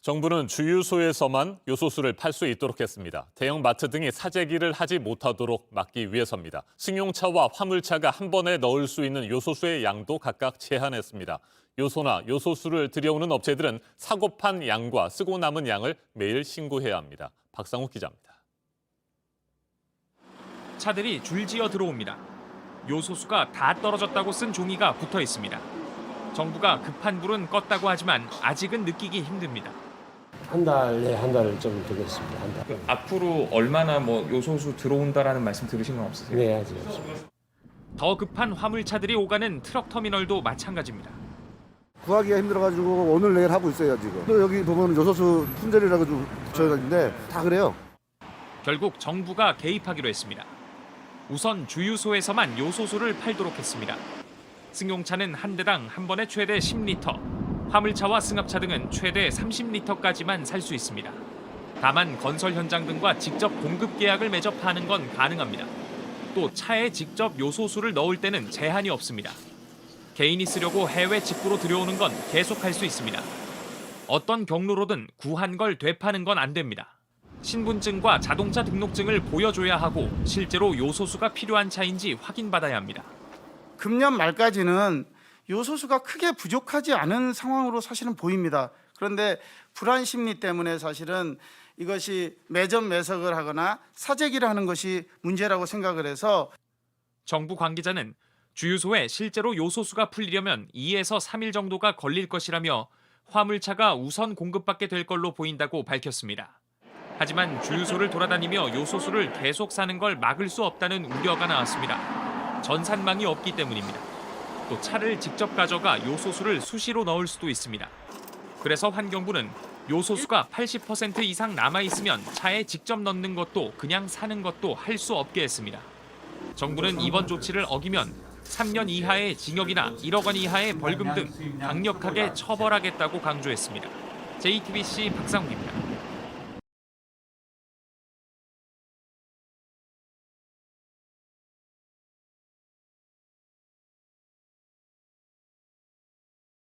정부는 주유소에서만 요소수를 팔 수 있도록 했습니다. 대형 마트 등이 사재기를 하지 못하도록 막기 위해서입니다. 승용차와 화물차가 한 번에 넣을 수 있는 요소수의 양도 각각 제한했습니다. 요소나 요소수를 들여오는 업체들은 사고 판 양과 쓰고 남은 양을 매일 신고해야 합니다. 박상욱 기자입니다. 차들이 줄지어 들어옵니다. 요소수가 다 떨어졌다고 쓴 종이가 붙어 있습니다. 정부가 급한 불은 껐다고 하지만 아직은 느끼기 힘듭니다. 한 달 좀 되겠습니다. 한 달. 앞으로 얼마나 요소수 들어온다라는 말씀 들으신 건 없으세요? 네, 아직 없습니다. 더 급한 화물차들이 오가는 트럭 터미널도 마찬가지입니다. 구하기가 힘들어가지고 오늘 내일 하고 있어요 지금. 또 여기 보면 요소수 품절이라고 좀 붙여 있는데 다 그래요. 결국 정부가 개입하기로 했습니다. 우선 주유소에서만 요소수를 팔도록 했습니다. 승용차는 한 대당 한 번에 최대 10리터, 화물차와 승합차 등은 최대 30리터까지만 살 수 있습니다. 다만 건설 현장 등과 직접 공급 계약을 맺어 파는 건 가능합니다. 또 차에 직접 요소수를 넣을 때는 제한이 없습니다. 개인이 쓰려고 해외 직구로 들여오는 건 계속할 수 있습니다. 어떤 경로로든 구한 걸 되파는 건 안 됩니다. 신분증과 자동차 등록증을 보여줘야 하고 실제로 요소수가 필요한 차인지 확인받아야 합니다. 금년 말까지는 요소수가 크게 부족하지 않은 상황으로 사실은 보입니다. 그런데 불안 심리 때문에 사실은 이것이 매점 매석을 하거나 사재기를 하는 것이 문제라고 생각을 해서 정부 관계자는 주유소에 실제로 요소수가 풀리려면 2에서 3일 정도가 걸릴 것이라며 화물차가 우선 공급받게 될 걸로 보인다고 밝혔습니다. 하지만 주유소를 돌아다니며 요소수를 계속 사는 걸 막을 수 없다는 우려가 나왔습니다. 전산망이 없기 때문입니다. 또 차를 직접 가져가 요소수를 수시로 넣을 수도 있습니다. 그래서 환경부는 요소수가 80% 이상 남아있으면 차에 직접 넣는 것도 그냥 사는 것도 할 수 없게 했습니다. 정부는 이번 조치를 어기면 3년 이하의 징역이나 1억 원 이하의 벌금 등 강력하게 처벌하겠다고 강조했습니다. JTBC 박상욱입니다.